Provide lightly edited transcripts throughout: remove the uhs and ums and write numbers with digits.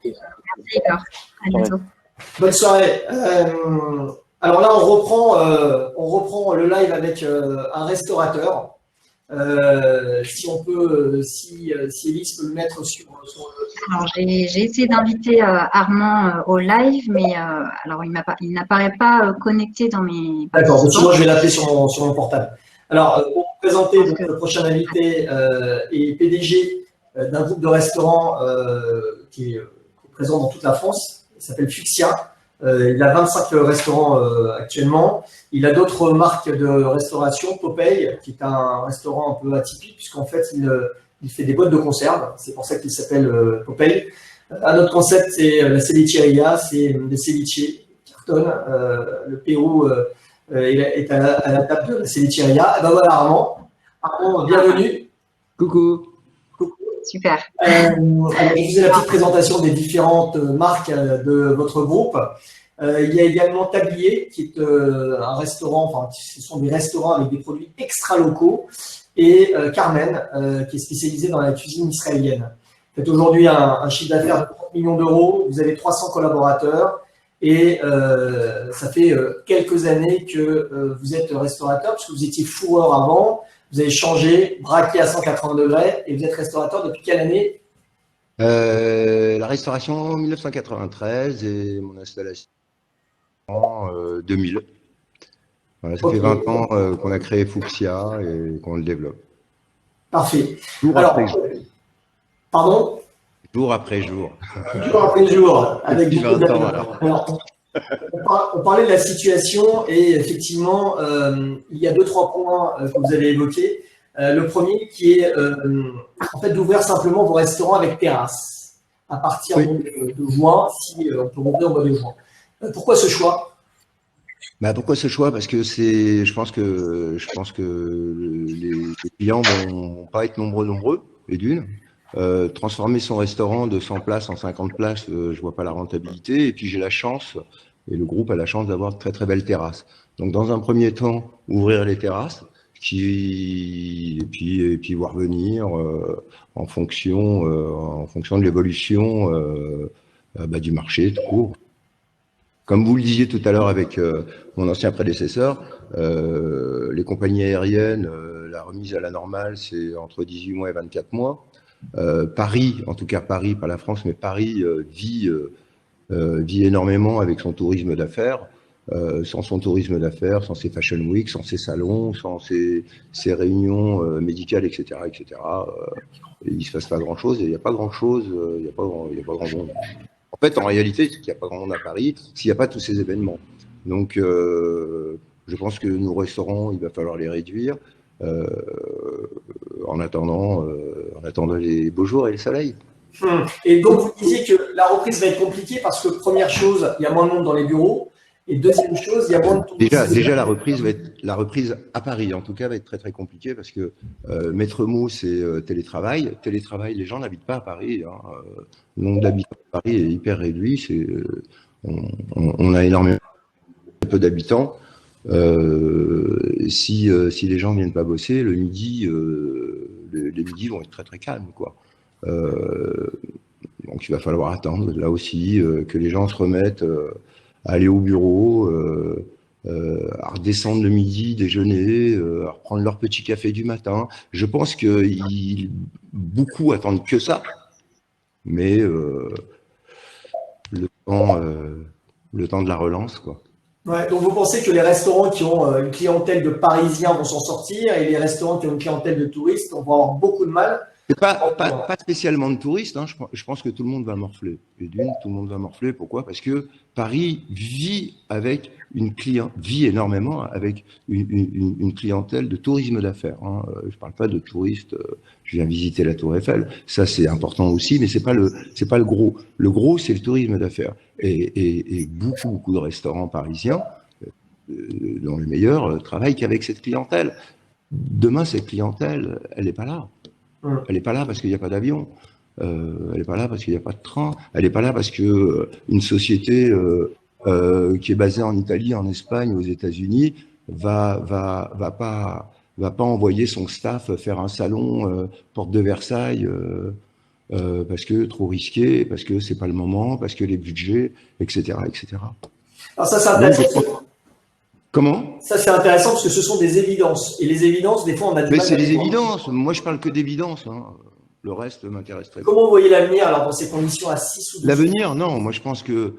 Merci Igor. À bientôt. Bonne soirée. Alors là, on reprend le live avec un restaurateur. Si on peut, si Élise peut le mettre sur le... Alors, j'ai essayé d'inviter Armand au live, mais alors il n'apparaît pas connecté dans mes D'accord, participants. sinon je vais l'appeler sur mon portable. Alors, pour vous présenter, donc, le prochain invité est PDG d'un groupe de restaurants qui est présent dans toute la France. Il s'appelle Fuxia. Il a 25 restaurants actuellement. Il a d'autres marques de restauration, Popeye, qui est un restaurant un peu atypique, puisqu'en fait, il fait des boîtes de conserve. C'est pour ça qu'il s'appelle Popeye. Un autre concept, c'est la cevicheria, c'est des ceviches qui cartonnent. Le Pérou est à la table de la cevicheria. Et ben voilà, Armand. Armand, bienvenue. Coucou. Super. Alors, je faisais la petite présentation des différentes marques de votre groupe. Il y a également Tablier, qui est un restaurant, enfin, ce sont des restaurants avec des produits extra locaux, et Carmen, qui est spécialisée dans la cuisine israélienne. Vous faites aujourd'hui un chiffre d'affaires de 30 millions d'euros, vous avez 300 collaborateurs, et ça fait quelques années que vous êtes restaurateur, parce que vous étiez fourreur avant. Vous avez changé, braqué à 180 degrés, et vous êtes restaurateur depuis quelle année? La restauration 1993 et mon installation en 2000. Voilà, ça fait 20 ans qu'on a créé Fuxia et qu'on le développe. Parfait. Jour Alors, après jour. Pardon? Jour après jour. Jour après jour, avec Depuis beaucoup 20 ans, alors, on parlait de la situation et effectivement, il y a 2-3 points que vous avez évoqués. Le premier qui est en fait d'ouvrir simplement vos restaurants avec terrasse à partir de juin, si on peut ouvrir au mois de juin. Pourquoi ce choix? Pourquoi ce choix? Parce que je pense que les clients vont pas être nombreux, et d'une. Transformer son restaurant de 100 places en 50 places, je vois pas la rentabilité. Et puis j'ai la chance, et le groupe a la chance d'avoir de très très belles terrasses. Donc dans un premier temps, ouvrir les terrasses, et puis voir venir en fonction de l'évolution du marché tout court. Comme vous le disiez tout à l'heure avec mon ancien prédécesseur, les compagnies aériennes, la remise à la normale, c'est entre 18 mois et 24 mois. Paris, en tout cas Paris, pas la France, mais Paris vit énormément avec son tourisme d'affaires. Sans son tourisme d'affaires, sans ses fashion week, sans ses salons, sans ses réunions médicales, etc., il se passe pas grand-chose et il n'y a pas grand-chose, il n'y a pas grand monde. En fait, en réalité, c'est qu'il n'y a pas grand monde à Paris s'il n'y a pas tous ces événements. Donc, je pense que nos restaurants, il va falloir les réduire en attendant les beaux jours et le soleil. Et donc, vous disiez que la reprise va être compliquée parce que, première chose, il y a moins de monde dans les bureaux. Et deuxième chose, il y a moins de touristes. Déjà, la reprise à Paris, en tout cas, va être très très compliquée parce que maître mot, c'est télétravail. Télétravail, les gens n'habitent pas à Paris. Le nombre d'habitants à Paris est hyper réduit. On a énormément peu d'habitants. Si les gens viennent pas bosser, le midi, les midis vont être très très calmes, quoi. Donc il va falloir attendre là aussi que les gens se remettent à aller au bureau, à redescendre le midi, déjeuner, à reprendre leur petit café du matin. Je pense que beaucoup attendent que ça, mais le temps de la relance, quoi. Ouais, donc vous pensez que les restaurants qui ont une clientèle de Parisiens vont s'en sortir et les restaurants qui ont une clientèle de touristes vont avoir beaucoup de mal? Pas spécialement de touristes, hein. Je pense que tout le monde va morfler. Et tout le monde va morfler. Pourquoi? Parce que Paris vit énormément avec une clientèle de tourisme d'affaires. Hein. Je parle pas de touristes. Je viens visiter la Tour Eiffel. Ça, c'est important aussi, mais c'est pas le gros. Le gros, c'est le tourisme d'affaires. Et beaucoup de restaurants parisiens, dont les meilleurs, travaillent qu'avec cette clientèle. Demain, cette clientèle, elle n'est pas là. Elle n'est pas là parce qu'il n'y a pas d'avion. Elle n'est pas là parce qu'il n'y a pas de train. Elle n'est pas là parce que une société qui est basée en Italie, en Espagne, aux États-Unis, va pas envoyer son staff faire un salon porte de Versailles parce que trop risqué, parce que c'est pas le moment, parce que les budgets, etc., etc. Alors ça, c'est intéressant. Comment? Ça, c'est intéressant parce que ce sont des évidences. Et les évidences, des fois, on a du Mais mal c'est à les des voir. évidences. Moi, je parle que d'évidences. Hein. Le reste m'intéresse très peu. Comment vous voyez l'avenir alors dans ces conditions à 6 ou 12 L'avenir, non. Moi, je pense que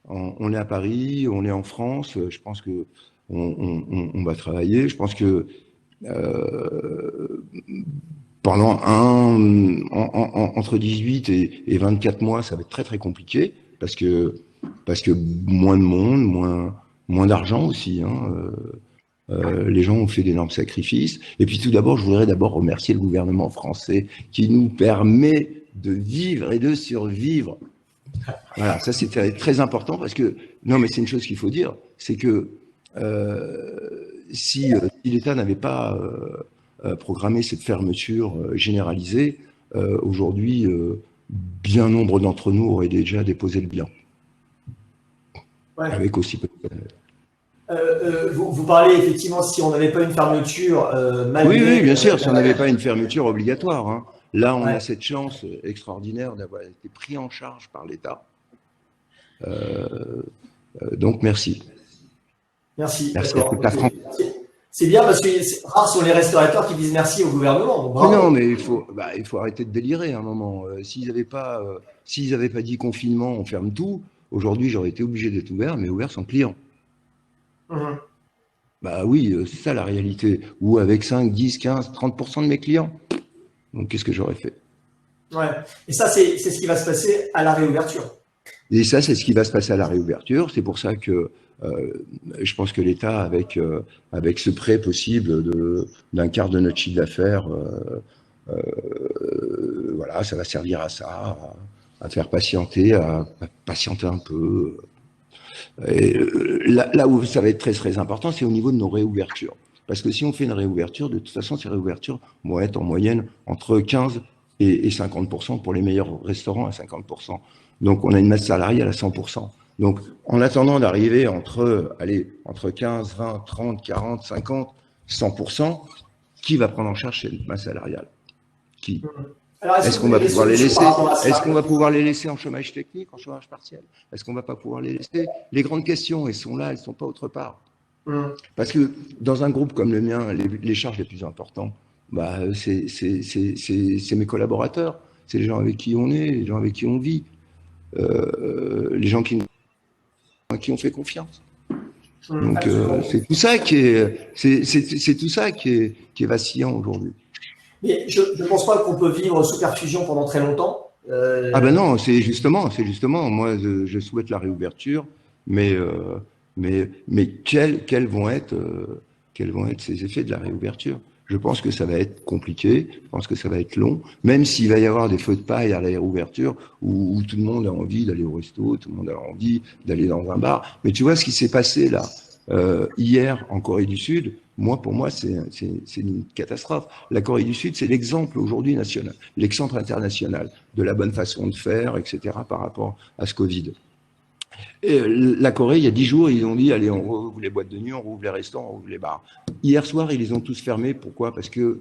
on est à Paris, on est en France. Je pense que on va travailler. Je pense que pendant entre 18 et 24 mois, ça va être très très compliqué parce que moins de monde, moins d'argent aussi. Hein. Les gens ont fait d'énormes sacrifices. Et puis tout d'abord, je voudrais d'abord remercier le gouvernement français qui nous permet de vivre et de survivre. Voilà, ça c'était très important parce que, non mais c'est une chose qu'il faut dire, c'est que si l'État n'avait pas programmé cette fermeture généralisée, aujourd'hui, bien nombre d'entre nous auraient déjà déposé le bilan. Ouais. Avec aussi peu de... Vous parlez effectivement si on n'avait pas une fermeture malgré… Oui, bien sûr, si on n'avait pas une fermeture obligatoire. Hein. Là, on Ouais. a cette chance extraordinaire d'avoir été pris en charge par l'État. Donc, merci. Merci, Merci à d'accord. toute la France. C'est bien parce que rares sont les restaurateurs qui disent merci au gouvernement. Donc, bravo. Non, mais il faut arrêter de délirer à un moment. S'ils n'avaient pas dit confinement, on ferme tout, aujourd'hui, j'aurais été obligé d'être ouvert, mais ouvert sans client. Mhm. Bah oui, c'est ça la réalité. Ou avec 5, 10, 15, 30% de mes clients. Donc, qu'est-ce que j'aurais fait? Ouais. Et ça, c'est ce qui va se passer à la réouverture. Et ça, c'est ce qui va se passer à la réouverture. C'est pour ça que je pense que l'État, avec ce prêt possible d'un quart de notre chiffre d'affaires, voilà, ça va servir à ça, à faire patienter, à patienter un peu. Et là où ça va être très très important, c'est au niveau de nos réouvertures. Parce que si on fait une réouverture, de toute façon, ces réouvertures vont être en moyenne entre 15 et 50% pour les meilleurs restaurants à 50%. Donc, on a une masse salariale à 100%. Donc, en attendant d'arriver entre 15, 20, 30, 40, 50, 100%, qui va prendre en charge cette masse salariale? Qui? Alors, Est-ce qu'on va pouvoir les laisser? Est-ce qu'on va pouvoir les laisser en chômage technique, en chômage partiel? Est-ce qu'on va pas pouvoir les laisser? Les grandes questions, elles sont là, elles sont pas autre part. Parce que dans un groupe comme le mien, les charges les plus importantes, bah, c'est mes collaborateurs, c'est les gens avec qui on est, les gens avec qui on vit, les gens à qui on fait confiance. Donc c'est tout ça qui est vacillant aujourd'hui. Mais je ne pense pas qu'on peut vivre sous perfusion pendant très longtemps. Ah ben non, c'est justement, moi je souhaite la réouverture, mais quels vont être ces effets de la réouverture? Je pense que ça va être compliqué, je pense que ça va être long, même s'il va y avoir des feux de paille à la réouverture où tout le monde a envie d'aller au resto, tout le monde a envie d'aller dans un bar. Mais tu vois ce qui s'est passé là hier en Corée du Sud, pour moi, c'est une catastrophe. La Corée du Sud, c'est l'exemple aujourd'hui national, l'exemple international de la bonne façon de faire, etc. par rapport à ce Covid. Et la Corée, il y a 10 jours, ils ont dit, allez, on rouvre les boîtes de nuit, on rouvre les restaurants, on rouvre les bars. Hier soir, ils les ont tous fermés. Pourquoi? Parce que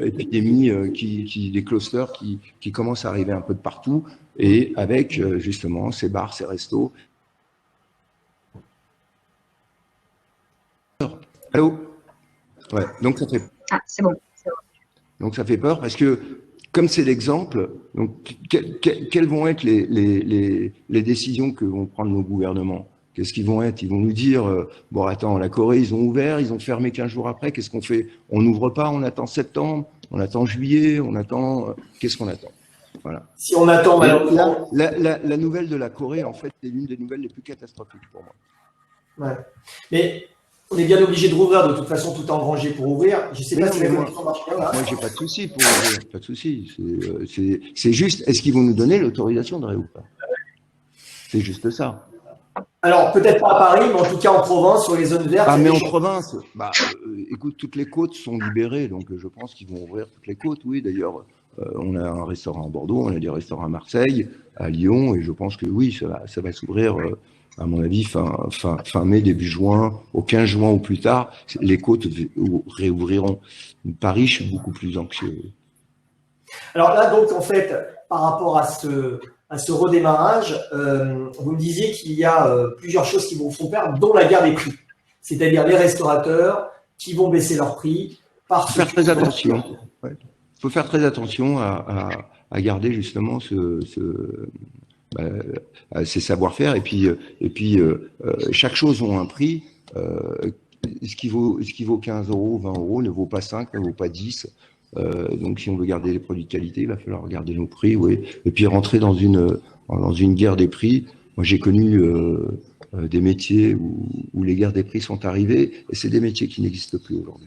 épidémie, des clusters qui commencent à arriver un peu de partout, et avec justement ces bars, ces restos. Allô? Ouais, donc ça fait. Ah, c'est bon. Donc ça fait peur parce que, comme c'est l'exemple, donc quelles vont être les décisions que vont prendre nos gouvernements? Qu'est-ce qu'ils vont être? Ils vont nous dire bon, attends, la Corée, ils ont ouvert, ils ont fermé 15 jours après, qu'est-ce qu'on fait? On n'ouvre pas, on attend septembre, on attend juillet, on attend. Qu'est-ce qu'on attend? Voilà. Si on attend, malheureusement. La nouvelle de la Corée, en fait, c'est l'une des nouvelles les plus catastrophiques pour moi. Ouais. Mais on est bien obligé de rouvrir, de toute façon, tout est engrangé pour ouvrir. Je ne sais pas si la connexion marche bien là. Moi, j'ai pas de souci pour ouvrir, pas de souci. C'est juste, est-ce qu'ils vont nous donner l'autorisation de réouvrir? C'est juste ça. Alors, peut-être pas à Paris, mais en tout cas en Provence, sur les zones vertes. Ah, mais en province, écoute, toutes les côtes sont libérées, donc je pense qu'ils vont ouvrir toutes les côtes. Oui, d'ailleurs, on a un restaurant à Bordeaux, on a des restaurants à Marseille, à Lyon, et je pense que oui, ça va s'ouvrir. À mon avis, fin mai, début juin, au 15 juin ou plus tard, les côtes réouvriront. Paris, je suis beaucoup plus anxieux. Alors là, donc, en fait, par rapport à ce redémarrage, vous me disiez qu'il y a plusieurs choses qui vous font perdre, dont la guerre des prix. C'est-à-dire les restaurateurs qui vont baisser leurs prix. Il faut faire très attention. Ouais. Il faut faire très attention à garder justement ces savoir-faire. Et puis chaque chose a un prix. Ce qui vaut 15 euros, 20 euros ne vaut pas 5, ne vaut pas 10. Donc, si on veut garder les produits de qualité, il va falloir regarder nos prix, oui. Et puis rentrer dans une guerre des prix. Moi, j'ai connu des métiers où les guerres des prix sont arrivées, et c'est des métiers qui n'existent plus aujourd'hui.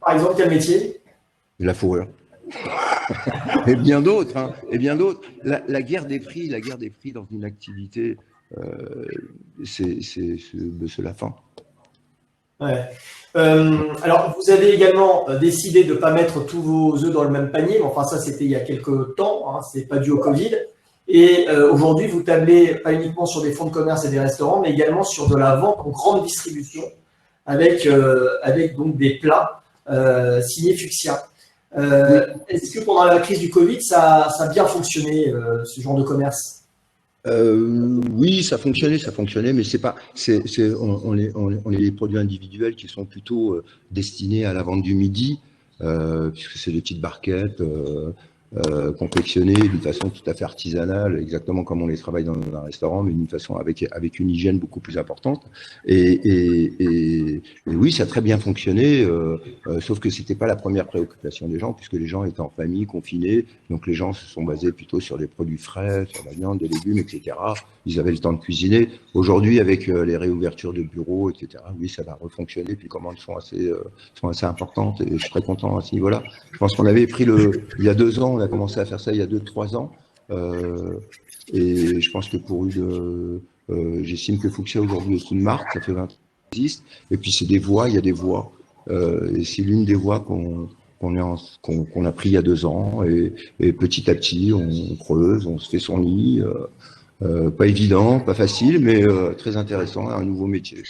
Par exemple, quel métier? La fourrure. Et bien d'autres, hein. Et bien d'autres. La guerre des prix dans une activité, c'est la fin. Ouais. Alors, vous avez également décidé de ne pas mettre tous vos œufs dans le même panier, mais enfin ça c'était il y a quelques temps, hein, c'est pas dû au Covid. Et aujourd'hui, vous tablez pas uniquement sur des fonds de commerce et des restaurants, mais également sur de la vente en grande distribution avec donc des plats signés Fuxia. Est-ce que pendant la crise du Covid, ça a bien fonctionné, ce genre de commerce? Oui, ça fonctionnait, mais on est des produits individuels qui sont plutôt destinés à la vente du midi, puisque c'est des petites barquettes confectionnées d'une façon tout à fait artisanale, exactement comme on les travaille dans un restaurant, mais d'une façon avec une hygiène beaucoup plus importante. Et oui, ça a très bien fonctionné, sauf que c'était pas la première préoccupation des gens, puisque les gens étaient en famille, confinés, donc les gens se sont basés plutôt sur des produits frais, sur la viande, des légumes, etc. Ils avaient le temps de cuisiner. Aujourd'hui, avec les réouvertures de bureaux, etc., oui, ça va refonctionner, puis les commandes sont assez importantes, et je suis très content à ce niveau-là. Je pense qu'on avait pris il y a 2 ans, on a commencé à faire ça il y a 2-3 ans, et je pense que j'estime que Fuxia aujourd'hui est une marque, ça fait 20 ans qu'il existe, et puis c'est des voies, il y a des voies, et c'est l'une des voies qu'on a pris il y a 2 ans, et petit à petit, on creuse, on se fait son nid, pas évident, pas facile, mais très intéressant, un nouveau métier.